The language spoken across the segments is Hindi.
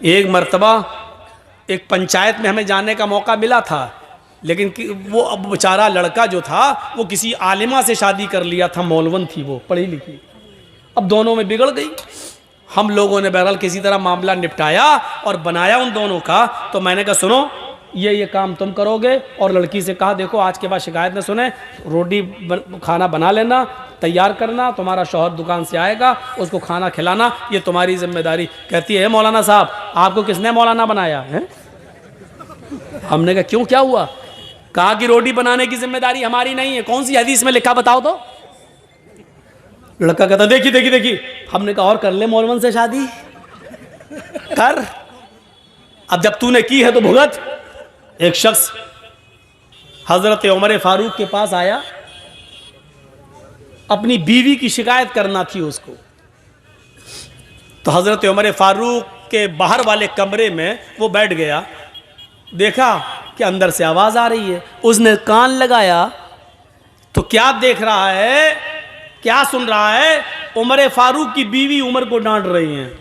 एक मर्तबा एक पंचायत में हमें जाने का मौका मिला था, लेकिन वो अब बेचारा लड़का जो था वो किसी आलिमा से शादी कर लिया था, मौलवन थी, वो पढ़ी लिखी। अब दोनों में बिगड़ गई। हम लोगों ने बहरहाल किसी तरह मामला निपटाया और बनाया उन दोनों का। तो मैंने कहा सुनो, ये काम तुम करोगे, और लड़की से कहा देखो आज के बाद शिकायत न सुने, रोटी खाना बना लेना, तैयार करना, तुम्हारा शौहर दुकान से आएगा, उसको खाना खिलाना, ये तुम्हारी जिम्मेदारी। कहती है मौलाना साहब आपको किसने मौलाना बनाया है? हमने कहा क्यों, क्या हुआ? कहा कि रोटी बनाने की जिम्मेदारी हमारी नहीं है। कौन सी हदीस में लिखा बताओ तो? लड़का कहता देखी। हमने कहा और कर ले मौलवन से शादी कर, अब जब तूने की है तो भुगत। एक शख्स हजरत उमर फारूक के पास आया, अपनी बीवी की शिकायत करना थी उसको। तो हजरत उमर फारूक के बाहर वाले कमरे में वो बैठ गया, देखा कि अंदर से आवाज आ रही है। उसने कान लगाया तो क्या देख रहा है, क्या सुन रहा है? उमर फारूक की बीवी उमर को डांट रही हैं।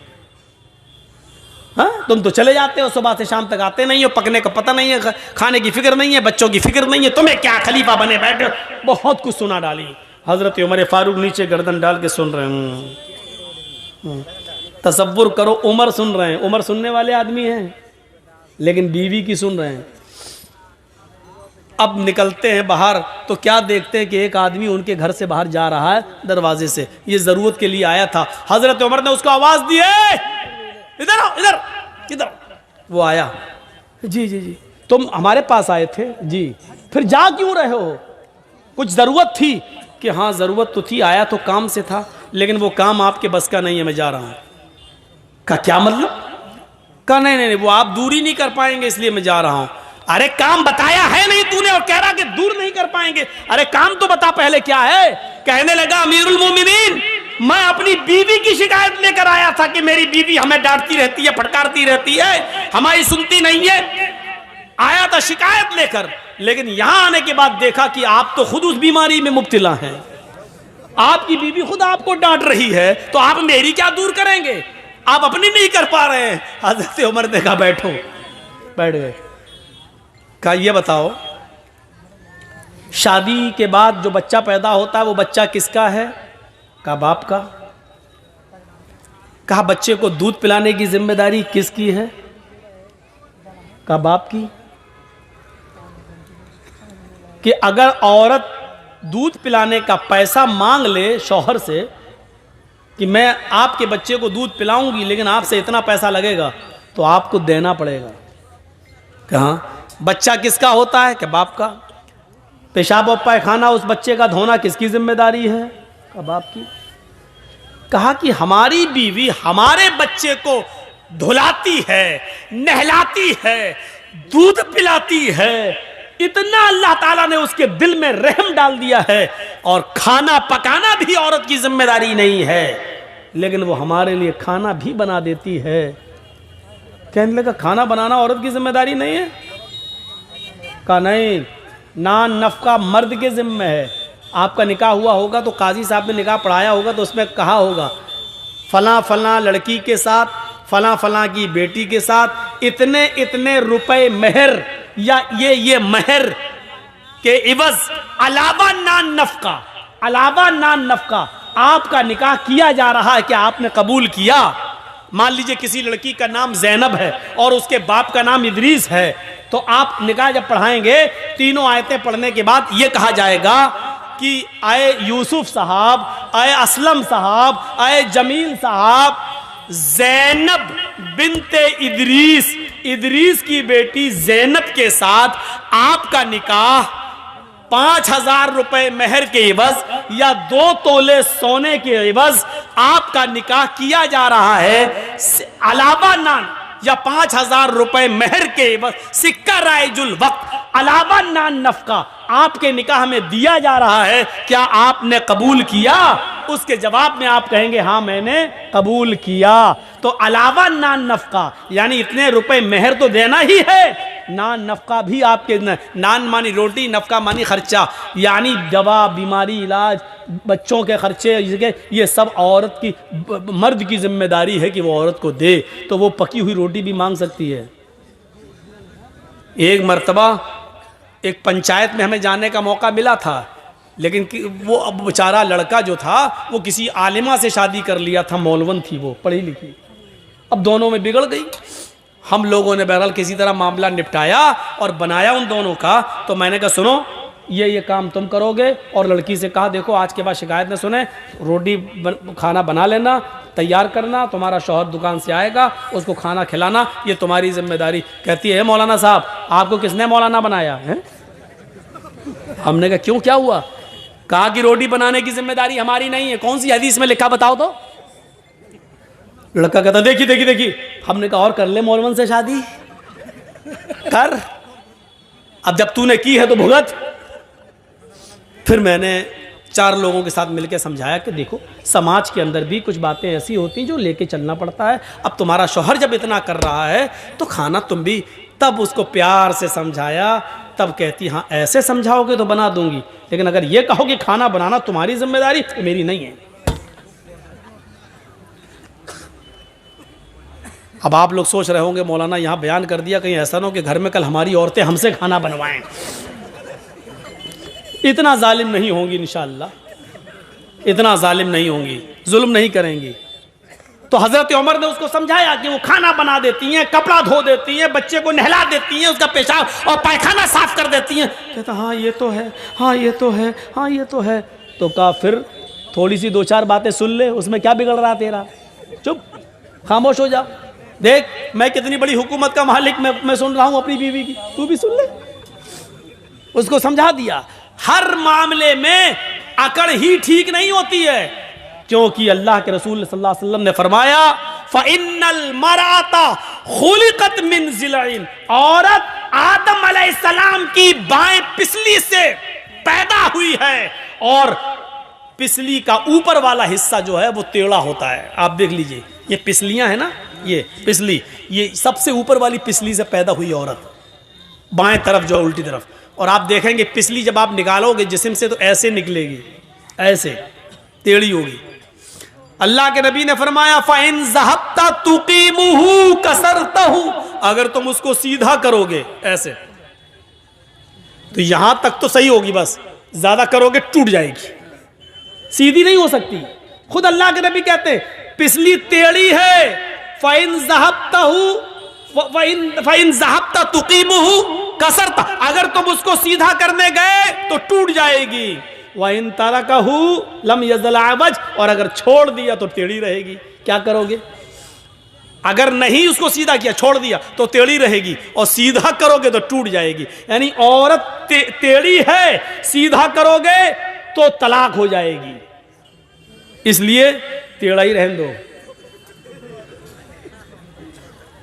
हाँ, तुम तो चले जाते हो, सुबह से शाम तक आते नहीं हो, पकने का पता नहीं है, खाने की फिक्र नहीं है, बच्चों की फिक्र नहीं है, तुम्हें क्या खलीफा बने बैठे। बहुत कुछ सुना डाली। हजरत उमर फारूक नीचे गर्दन डाल के सुन रहे हैं। तसव्वुर करो, उमर सुन रहे हैं। उमर सुनने वाले आदमी हैं, लेकिन बीवी की सुन रहे हैं। अब निकलते हैं बाहर तो क्या देखते हैं कि एक आदमी उनके घर से बाहर जा रहा है दरवाजे से। ये जरूरत के लिए आया था। हजरत उमर ने उसको आवाज दी, इधर आओ, इधर। वो आया, जी तुम हमारे पास आए थे जी, फिर जा क्यों रहे हो? कुछ जरूरत थी? कि हाँ जरूरत तो थी, आया तो काम से था, लेकिन वो काम आपके बस का नहीं है, मैं जा रहा हूं। का क्या मतलब? का नहीं, वो आप दूरी नहीं कर पाएंगे इसलिए मैं जा रहा हूं। अरे काम बताया है नहीं तूने, और कह रहा कि दूर नहीं कर पाएंगे। अरे काम तो बता पहले क्या है। कहने लगा अमीरुल मोमिनीन, मैं अपनी बीवी की शिकायत लेकर आया था कि मेरी बीवी हमें डांटती रहती है, फटकारती रहती है, हमारी सुनती नहीं है। आया था शिकायत लेकर, लेकिन यहां आने के बाद देखा कि आप तो खुद उस बीमारी में मुब्तला हैं। आपकी बीवी खुद आपको डांट रही है, तो आप मेरी क्या दूर करेंगे? आप अपनी नहीं कर पा रहे हैं। हजरत उमर ने कहा बैठो, बैठ गए। कहा ये बताओ, शादी के बाद जो बच्चा पैदा होता है वो बच्चा किसका है? कहा बाप का। कहा बच्चे को दूध पिलाने की जिम्मेदारी किसकी है? कहा बाप की। कि अगर औरत दूध पिलाने का पैसा मांग ले शौहर से कि मैं आपके बच्चे को दूध पिलाऊंगी, लेकिन आपसे इतना पैसा लगेगा, तो आपको देना पड़ेगा। कहा बच्चा किसका होता है? कि बाप का। पेशाब और पैखाना उस बच्चे का धोना किसकी जिम्मेदारी है? का बाप की। कहा कि हमारी बीवी हमारे बच्चे को धुलाती है, नहलाती है, दूध पिलाती है, इतना अल्लाह ताला ने उसके दिल में रहम डाल दिया है, और खाना पकाना भी औरत की जिम्मेदारी नहीं है, लेकिन वो हमारे लिए खाना भी बना देती है। कहने लगा खाना बनाना औरत की जिम्मेदारी नहीं है? कहा नहीं, नान नफका मर्द के जिम्मे है। आपका निकाह हुआ होगा तो काजी साहब ने निकाह पढ़ाया होगा, तो उसमें कहा होगा फला फला लड़की के साथ, फला फला की बेटी के साथ इतने इतने रुपए मेहर, या ये मेहर के इवज अलावा नान नफका आपका निकाह किया जा रहा है। क्या आपने कबूल किया? मान लीजिए किसी लड़की का नाम जैनब है और उसके बाप का नाम इदरीस है, तो आप निकाह जब पढ़ाएंगे, तीनों आयतें पढ़ने के बाद यह कहा जाएगा कि आए यूसुफ साहब, आए असलम साहब, आए जमील साहब, जैनब बिनते इदरीस की बेटी जैनब के साथ आपका निकाह 5,000 रुपए मेहर के एवज या 2 तोले सोने के एवज आपका निकाह किया जा रहा है। अलावा नान या 5,000 रुपए मेहर के एवज सिक्का राइजुल वक्त अलावा नान नफका आपके निकाह में दिया जा रहा है। क्या आपने कबूल किया? उसके जवाब में आप कहेंगे हाँ मैंने कबूल किया। तो अलावा नान नफका यानी इतने रुपए मेहर तो देना ही है, नान नफका भी आपके नान मानी रोटी, नफका मानी खर्चा, यानी दवा, बीमारी, इलाज, बच्चों के खर्चे, ये सब औरत की, मर्द की जिम्मेदारी है कि वो औरत को दे। तो वो पकी हुई रोटी भी मांग सकती है। एक मर्तबा एक पंचायत में हमें जाने का मौका मिला था, लेकिन वो अब बेचारा लड़का जो था वो किसी आलिमा से शादी कर लिया था, मौलवन थी वो, पढ़ी लिखी। अब दोनों में बिगड़ गई। हम लोगों ने बहरहाल किसी तरह मामला निपटाया और बनाया उन दोनों का। तो मैंने कहा सुनो, ये काम तुम करोगे, और लड़की से कहा देखो आज के बाद शिकायत न सुने, रोटी खाना बना लेना, तैयार करना, तुम्हारा शौहर दुकान से आएगा, उसको खाना खिलाना, ये तुम्हारी जिम्मेदारी। कहती है मौलाना साहब आपको किसने मौलाना बनाया है? हमने कहा क्यों, क्या हुआ? कहा कि रोटी बनाने की जिम्मेदारी हमारी नहीं है। कौन सी हदीस में लिखा बताओ तो? लड़का कहता देखी। हमने कहा और कर ले मौलवन से शादी कर, अब जब तूने की है तो भुगत। फिर मैंने 4 लोगों के साथ मिलकर समझाया कि देखो समाज के अंदर भी कुछ बातें ऐसी होती हैं जो लेके चलना पड़ता है। अब तुम्हारा शौहर जब इतना कर रहा है तो खाना तुम भी। तब उसको प्यार से समझाया, तब कहती हाँ ऐसे समझाओगे तो बना दूंगी, लेकिन अगर ये कहो कि खाना बनाना तुम्हारी जिम्मेदारी, मेरी नहीं है। अब आप लोग सोच रहे होंगे मौलाना यहाँ बयान कर दिया, कहीं ऐसा ना हो कि घर में कल हमारी औरतें हमसे खाना बनवाएं। इतना जालिम नहीं होंगी इंशाअल्लाह, इतना जालिम नहीं होंगी, जुल्म नहीं करेंगी। तो हजरत उमर ने उसको समझाया कि वो खाना बना देती हैं, कपड़ा धो देती हैं, बच्चे को नहला देती हैं, उसका पेशाब और पायखाना साफ कर देती हैं। कहता हाँ ये तो है, हाँ ये तो है, हाँ ये तो है। तो कहा फिर थोड़ी सी 2-4 बातें सुन ले, उसमें क्या बिगड़ रहा तेरा, चुप खामोश हो जा। देख मैं कितनी बड़ी हुकूमत का मालिक मैं सुन रहा हूं अपनी बीवी की, तू भी सुन ले। उसको समझा दिया। हर मामले में अकड़ ही ठीक नहीं होती है, क्योंकि अल्लाह के रसूल सल्लल्लाहु अलैहि वसल्लम ने फरमाया फ़इन्नल मरअता खुलिक़त मिन ज़िलइन, औरत आदम अलैहिस्सलाम की बाएं पिसली से पैदा हुई है, और पिसली का ऊपर वाला हिस्सा जो है वो टेढ़ा होता है। आप देख लीजिए ये पिसलियां है ना, ये पिसली, ये सबसे ऊपर वाली पिसली से पैदा हुई औरत, बाएं तरफ जो उल्टी तरफ। और आप देखेंगे पिसली जब आप निकालोगे जिस्म से तो ऐसे निकलेगी, ऐसे टेढ़ी होगी। अल्लाह के नबी ने फरमाया फ़इन ज़हबता तुक़ीमुहु कसरतहु, अगर तुम उसको सीधा करोगे ऐसे तो यहां तक तो सही होगी, बस ज्यादा करोगे टूट जाएगी, सीधी नहीं हो सकती। खुद अल्लाह के नबी कहते हैं पिसली टेढ़ी है, फ़इन ज़हबता तुक़ीमुहु कसरता, अगर तुम उसको सीधा करने गए तो टूट जाएगी। वइन तरकहु लम यज़ल अवज, और अगर छोड़ दिया तो टेढ़ी रहेगी। क्या करोगे? अगर नहीं उसको सीधा किया, छोड़ दिया तो टेढ़ी रहेगी, और सीधा करोगे तो टूट जाएगी। यानी औरत टेढ़ी है, सीधा करोगे तो तलाक हो जाएगी, इसलिए टेढ़ा ही रहने दो।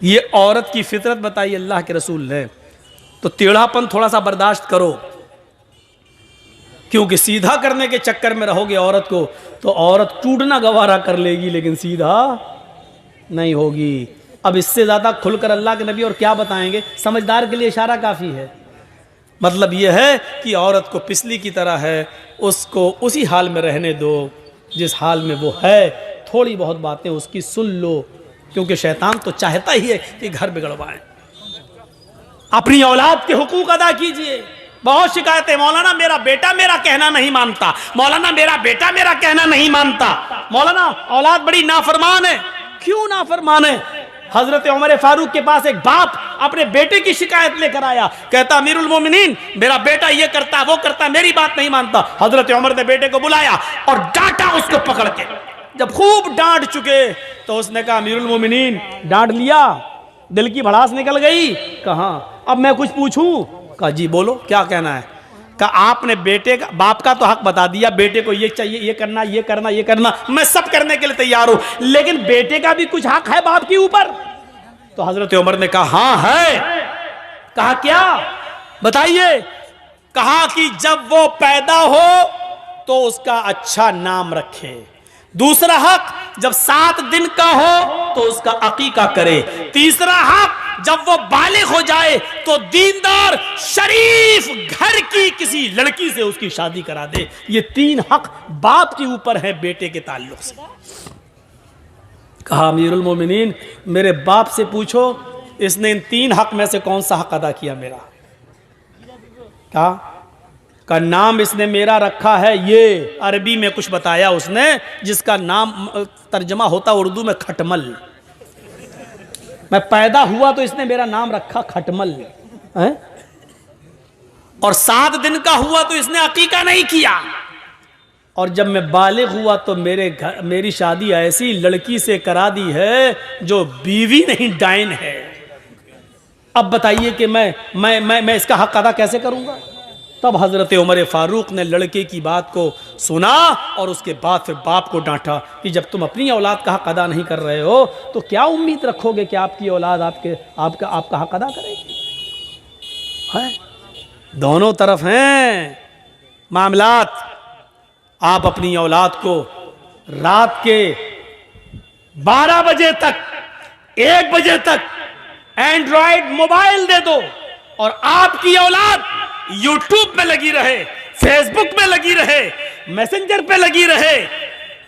ये औरत की फितरत बताई अल्लाह के रसूल ने। तो टेढ़ापन थोड़ा सा बर्दाश्त करो, क्योंकि सीधा करने के चक्कर में रहोगे औरत को तो औरत टूटना गवारा कर लेगी, लेकिन सीधा नहीं होगी। अब इससे ज्यादा खुलकर अल्लाह के नबी और क्या बताएंगे, समझदार के लिए इशारा काफी है। मतलब यह है कि औरत को पिसली की तरह है, उसको उसी हाल में रहने दो जिस हाल में वो है। थोड़ी बहुत बातें उसकी सुन लो, क्योंकि शैतान तो चाहता ही है कि घर बिगड़वाएं। अपनी औलाद के हुकूक अदा कीजिए। बहुत शिकायतें, मौलाना मेरा बेटा मेरा कहना नहीं मानता, मौलाना मेरा बेटा मेरा कहना नहीं मानता, मौलाना औलाद बड़ी नाफरमान है। क्यों नाफरमान है? हजरत उमर फारूक के पास एक बाप अपने बेटे की शिकायत लेकर आया, कहता अमीरुल मोमिनीन मेरा बेटा ये करता वो करता, मेरी बात नहीं मानता। हजरत उमर ने बेटे को बुलाया और डांटा उसको पकड़ के। जब खूब डांट चुके तो उसने कहा अमीरुल मोमिनीन डांट लिया, दिल की भड़ास निकल गई, कहा अब मैं कुछ पूछूं? कहा जी बोलो, क्या कहना है? कहा आपने बेटे का बाप का तो हक बता दिया, बेटे को ये चाहिए, ये करना, ये करना, ये करना, मैं सब करने के लिए तैयार हूं, लेकिन बेटे का भी कुछ हक है बाप के ऊपर। तो हजरत उमर ने कहा हाँ है। कहा क्या? बताइए। कहा कि जब वो पैदा हो तो उसका अच्छा नाम रखे। दूसरा हक, जब 7 दिन का हो तो उसका अकीका करे। तीसरा हक, जब वो बालिग हो जाए तो दीनदार शरीफ घर की किसी लड़की से उसकी शादी करा दे। ये 3 हक बाप के ऊपर है बेटे के ताल्लुक से। कहा अमीरुल मोमिनीन मेरे बाप से पूछो इसने इन 3 हक में से कौन सा हक अदा किया मेरा। का नाम इसने मेरा रखा है, ये अरबी में कुछ बताया उसने जिसका नाम तर्जमा होता उर्दू में खटमल। मैं पैदा हुआ तो इसने मेरा नाम रखा खटमल है? और 7 दिन का हुआ तो इसने अकीका नहीं किया। और जब मैं बालिग हुआ तो मेरी शादी ऐसी लड़की से करा दी है जो बीवी नहीं डाइन है। अब बताइए कि मैं इसका हक अदा कैसे करूंगा। तब हजरत उमर फारूक ने लड़के की बात को सुना और उसके बाद फिर बाप को डांटा कि जब तुम अपनी औलाद का हक अदा नहीं कर रहे हो तो क्या उम्मीद रखोगे कि आपकी औलाद आपका हक अदा करेगी। है दोनों तरफ हैं मामलात। आप अपनी औलाद को रात के 12 बजे तक 1 बजे तक एंड्रॉयड मोबाइल दे दो और आपकी औलाद यूट्यूब पे लगी रहे, फेसबुक पे लगी रहे, मैसेंजर पे लगी रहे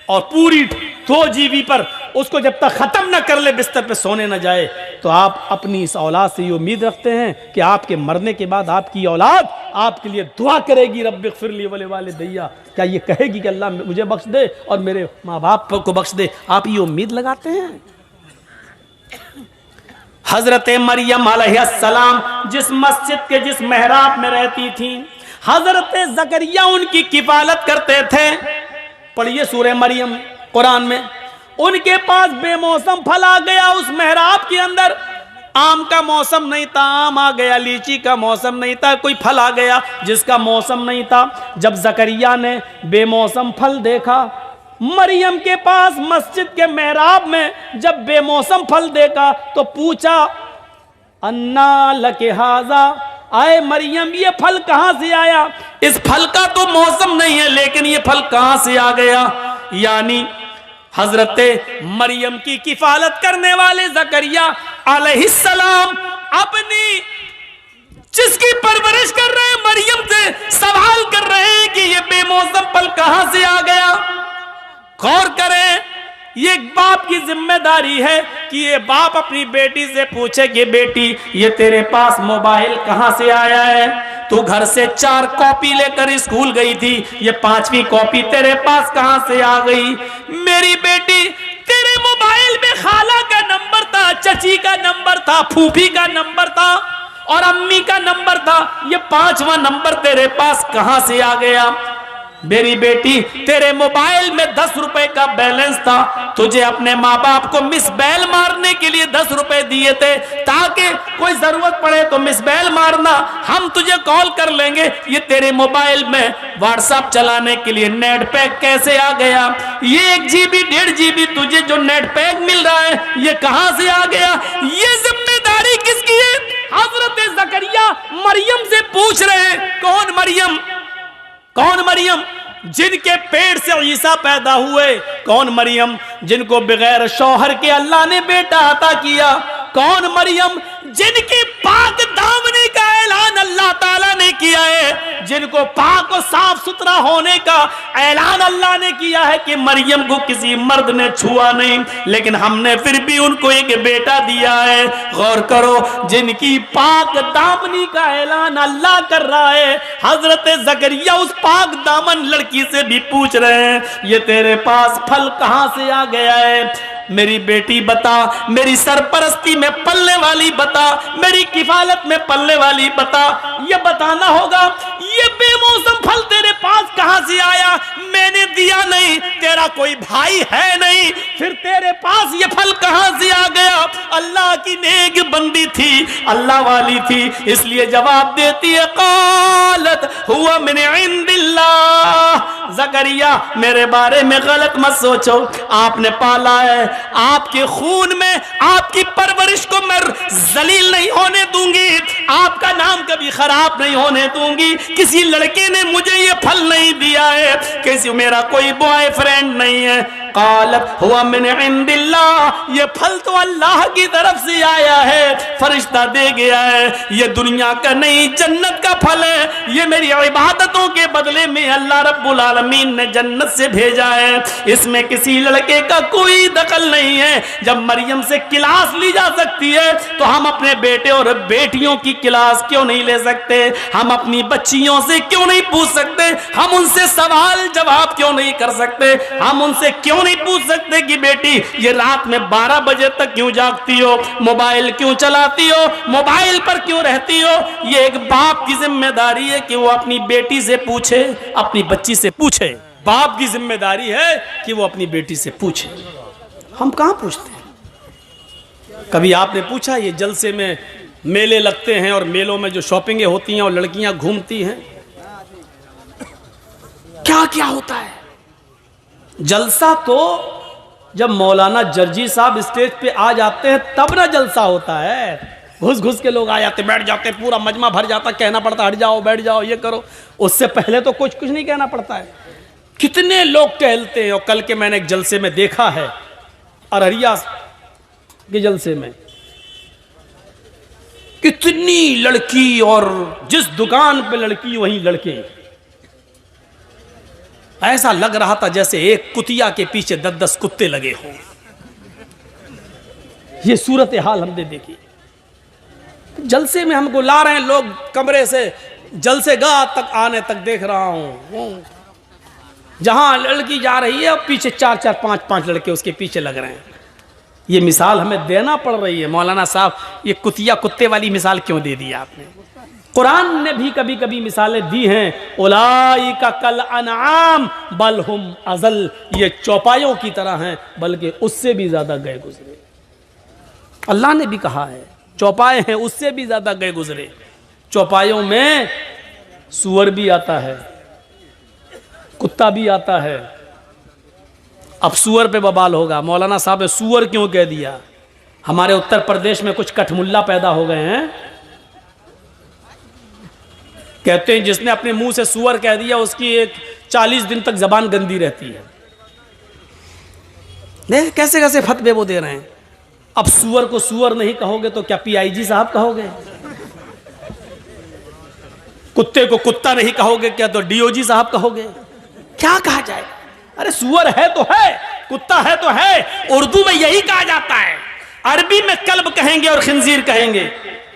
और पूरी 2 GB पर उसको जब तक खत्म ना कर ले बिस्तर पे सोने ना जाए, तो आप अपनी इस औलाद से ये उम्मीद रखते हैं कि आपके मरने के बाद आपकी औलाद आपके लिए दुआ करेगी रब्बिग़फिरली व लिवालिदैया। क्या ये कहेगी कि अल्लाह मुझे बख्श दे और मेरे माँ बाप को बख्श दे? आप ये उम्मीद लगाते हैं? हजरत मरियम अलैहिस्सलाम जिस मस्जिद के जिस मेहराब में रहती थी, हजरत ज़करिया उनकी किफालत करते थे। पढ़िए सूरह मरियम कुरान में। उनके पास बेमौसम फल आ गया उस मेहराब के अंदर। आम का मौसम नहीं था, आम आ गया। लीची का मौसम नहीं था, कोई फल आ गया जिसका मौसम नहीं था। जब ज़करिया ने बेमौसम फल देखा मरियम के पास मस्जिद के मेहराब में, जब बेमौसम फल देखा तो पूछा अन्ना लके हाजा, आए मरियम ये फल कहां से आया? इस फल का तो मौसम नहीं है लेकिन ये फल कहां से आ गया? यानी हजरत मरियम की किफालत करने वाले ज़करिया अलैहिस्सलाम अपनी जिसकी परवरिश कर रहे हैं मरियम से सवाल कर रहे हैं कि ये बेमौसम फल कहां से आ गया। गौर करें, ये एक बाप की जिम्मेदारी है कि ये बाप अपनी बेटी से पूछे कि बेटी ये तेरे पास मोबाइल कहां से आया है? तू घर से 4 कॉपी लेकर स्कूल गई थी, ये 5वीं कॉपी तेरे पास कहां से आ गई? मेरी बेटी तेरे मोबाइल में खाला का नंबर था, चची का नंबर था, फूफी का नंबर था और अम्मी का नंबर था, ये 5वां नंबर तेरे पास कहां से आ गया? मेरी बेटी तेरे मोबाइल में 10 रुपए का बैलेंस था, तुझे अपने माँ बाप को मिस बैल मारने के लिए 10 रुपए दिए थे ताकि कोई जरूरत पड़े तो मिस बैल मारना, हम तुझे कॉल कर लेंगे। ये तेरे मोबाइल में व्हाट्सएप चलाने के लिए नेट पैक कैसे आ गया? ये 1 GB 1.5 GB तुझे जो नेट पैक मिल रहा है ये कहां से आ गया? ये जिम्मेदारी किसकी है? हजरत ज़करिया मरियम से पूछ रहे हैं। कौन मरियम? कौन मरियम जिनके पेट से ईसा पैदा हुए? कौन मरियम जिनको बगैर शौहर के अल्लाह ने बेटा अता किया? कौन मरियम जिनकी पाक दामनी का ऐलान अल्लाह ताला ने किया है, जिनको पाक और साफ सुथरा होने का ऐलान अल्लाह ने किया है कि मरियम को किसी मर्द ने छुआ नहीं, लेकिन हमने फिर भी उनको एक बेटा दिया है। गौर करो, जिनकी पाक दामनी का ऐलान अल्लाह कर रहा है, हजरत ज़करिया उस पाक दामन लड़की से भी पूछ रहे हैं ये तेरे पास फल कहां से आ गया है? मेरी बेटी बता, मेरी सरपरस्ती में पलने वाली बता, मेरी किफालत में पलने वाली बता। ये बताना होगा ये बेमौसम फल तेरे पास कहां से आया? मैंने दिया नहीं, तेरा कोई भाई है नहीं, फिर तेरे पास ये फल कहां से आ गया? अल्लाह की नेक बंदी थी, अल्लाह वाली थी, इसलिए जवाब देती है क़ालत हुआ मिन इंदिल्लाह। ज़करिया मेरे बारे में गलत मत सोचो, आपने पाला है, आपके खून में आपकी परवरिश को मैं जलील नहीं होने दूंगी, आपका नाम कभी खराब नहीं होने दूंगी। किसी लड़के ने मुझे ये फल नहीं दिया है, किसी मेरा कोई बॉयफ्रेंड नहीं है। क़ालत हुआ मिन इंदिल्लाह, ये फल तो अल्लाह की तरफ से आया है। फरिश्ता दे गया है, ये दुनिया का नहीं जन्नत का फल है, ये मेरी इबादतों के बदले में अल्लाह रब्बुल आलमीन ने जन्नत से भेजा है, इसमें किसी लड़के का कोई दखल नहीं है। जब मरियम से क्लास ली जा सकती है तो हम अपने बेटे और बेटियों की क्लास क्यों नहीं ले सकते? हम अपनी बच्चियों से क्यों नहीं पूछ सकते? हम उनसे सवाल जवाब क्यों नहीं कर सकते? हम उनसे क्यों नहीं पूछ सकते कि बेटी ये रात में 12 बजे तक क्यों जागती हो, मोबाइल क्यों चलाती हो, मोबाइल पर क्यों रहती हो? ये एक बाप की जिम्मेदारी है कि वो अपनी बेटी से पूछे, अपनी बच्ची से पूछे। बाप की जिम्मेदारी है कि वो अपनी बेटी से पूछे। हम कहां पूछते हैं? कभी आपने पूछा ये जलसे में मेले लगते हैं और मेलों में जो शॉपिंगें होती हैं और लड़कियां घूमती हैं, क्या क्या होता है? जलसा तो जब मौलाना जर्जी साहब स्टेज पे आ जाते हैं तब ना जलसा होता है। घुस घुस के लोग आ जाते, बैठ जाते, पूरा मजमा भर जाता, कहना पड़ता हट जाओ, बैठ जाओ, ये करो। उससे पहले तो कुछ नहीं कहना पड़ता है। कितने लोग टहलते हैं। और कल के मैंने एक जलसे में देखा है, अररिया के जलसे में कितनी लड़की, और जिस दुकान पे लड़की वहीं लड़के। ऐसा लग रहा था जैसे एक कुतिया के पीछे 10-10 कुत्ते लगे हों। ये सूरत हाल हमने देखी। जलसे में हमको ला रहे हैं लोग कमरे से, जलसे गाह तक आने तक देख रहा हूं, जहां लड़की जा रही है और पीछे 4-4, 5-5 लड़के उसके पीछे लग रहे हैं। ये मिसाल हमें देना पड़ रही है। मौलाना साहब, ये कुतिया कुत्ते वाली मिसाल क्यों दे दी आपने? कुरान ने भी कभी कभी मिसालें दी हैं। उलाइका कल अनआम बल हुम अज़ल, ये चौपायों की तरह हैं बल्कि उससे भी ज्यादा गए गुजरे। अल्लाह ने भी कहा है चौपाए हैं, उससे भी ज्यादा गए गुजरे। चौपायों में सूअर भी आता है, कुत्ता भी आता है। अब सूअर पे बवाल होगा, मौलाना साहब ने सूअर क्यों कह दिया? हमारे उत्तर प्रदेश में कुछ कठमुल्ला पैदा हो गए हैं, कहते हैं जिसने अपने मुंह से सूअर कह दिया उसकी एक 40 दिन तक जबान गंदी रहती है। देख कैसे कैसे फतवे वो दे रहे हैं। अब सूअर को सूअर नहीं कहोगे तो क्या PIG साहब कहोगे? कुत्ते को कुत्ता नहीं कहोगे क्या तो DOG साहब कहोगे? क्या कहा जाए? अरे सूअर है तो है, कुत्ता है तो है। उर्दू में यही कहा जाता है। अरबी में कल्ब कहेंगे और खिंजीर कहेंगे,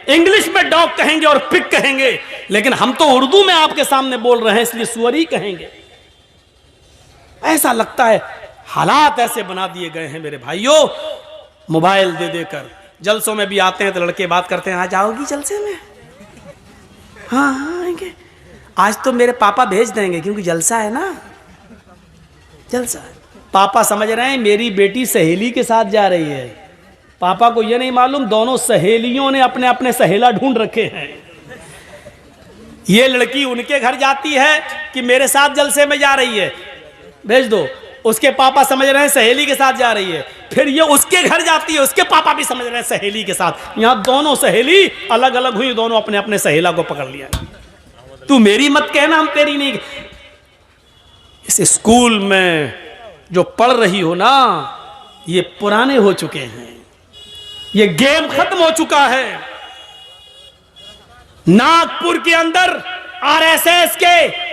इंग्लिश में डॉग कहेंगे और पिग कहेंगे, लेकिन हम तो उर्दू में आपके सामने बोल रहे हैं इसलिए सूअर ही कहेंगे। ऐसा लगता है हालात ऐसे बना दिए गए हैं मेरे भाइयों, मोबाइल दे देकर। जलसों में भी आते हैं तो लड़के बात करते हैं, आज आओगी जलसे में? हाँ हाँ आएंगे, आज तो मेरे पापा भेज देंगे क्योंकि जलसा है ना, जलसा है। पापा समझ रहे हैं मेरी बेटी सहेली के साथ जा रही है। पापा को यह नहीं मालूम दोनों सहेलियों ने अपने अपने सहेला ढूंढ रखे हैं। ये लड़की उनके घर जाती है कि मेरे साथ जलसे में जा रही है, भेज दो। उसके पापा समझ रहे हैं सहेली के साथ जा रही है। फिर ये उसके घर जाती है, उसके पापा भी समझ रहे हैं सहेली के साथ। यहां दोनों सहेली अलग अलग हुई, दोनों अपने अपने सहेला को पकड़ लिया। तू मेरी मत कहना, हम तेरी नहीं। इस स्कूल में जो पढ़ रही हो ना, ये पुराने हो चुके हैं, ये गेम खत्म हो चुका है। नागपुर के अंदर RSS के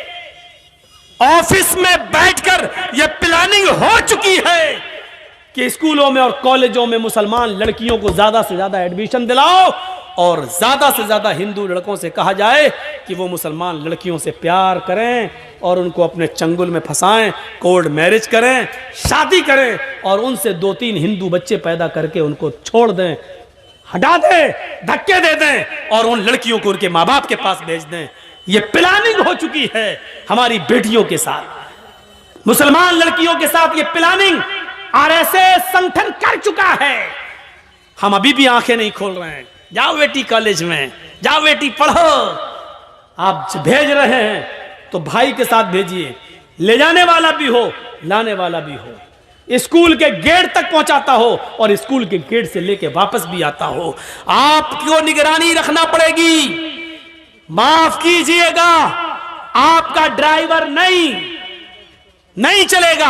ऑफिस में बैठकर यह प्लानिंग हो चुकी है कि स्कूलों में और कॉलेजों में मुसलमान लड़कियों को ज्यादा से ज्यादा एडमिशन दिलाओ और ज्यादा से ज्यादा हिंदू लड़कों से कहा जाए कि वो मुसलमान लड़कियों से प्यार करें और उनको अपने चंगुल में फंसाएं, कोर्ट मैरिज करें, शादी करें और उनसे 2-3 हिंदू बच्चे पैदा करके उनको छोड़ दें, हटा दें, धक्के दे दें और उन लड़कियों को उनके माँ बाप के पास भेज दें। ये प्लानिंग हो चुकी है हमारी बेटियों के साथ, मुसलमान लड़कियों के साथ। ये प्लानिंग RSS संगठन कर चुका है। हम अभी भी आंखें नहीं खोल रहे हैं। जाओ बेटी कॉलेज में, जाओ बेटी पढ़ो। आप भेज रहे हैं तो भाई के साथ भेजिए, ले जाने वाला भी हो, लाने वाला भी हो, स्कूल के गेट तक पहुंचाता हो और स्कूल के गेट से लेके वापस भी आता हो। आपको निगरानी रखना पड़ेगी। माफ कीजिएगा, आपका ड्राइवर नहीं चलेगा।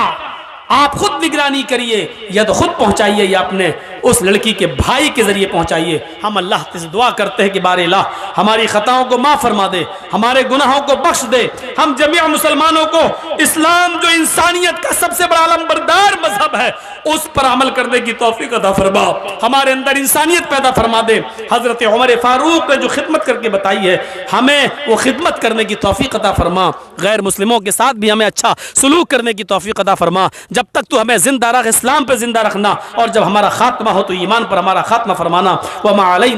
आप खुद निगरानी करिए, या तो खुद पहुंचाइए या अपने उस लड़की के भाई के ज़रिए पहुँचाइए। हम अल्लाह से दुआ करते हैं कि बारे अल्लाह हमारी ख़ताओं को माफ़ फरमा दे, हमारे गुनाहों को बख्श दे। हम जमीआ मुसलमानों को इस्लाम जो इंसानियत का सबसे बड़ा अलमबरदार मजहब है उस पर अमल करने की तौफीक अता फरमा, हमारे अंदर इंसानियत पैदा फरमा दे। हज़रत उमर फारूक ने जो खिदमत करके बताई है हमें वो खिदमत करने की तौफीक अता फरमा। गैर मुस्लिमों के साथ भी हमें अच्छा सलूक करने की तौफीक अता फरमा। जब तक तू हमें जिंदा रख, इस्लाम पर जिंदा रखना, और जब हमारा खात्मा हो तो ईमान पर हमारा खात्मा फरमाना। व मा अलैना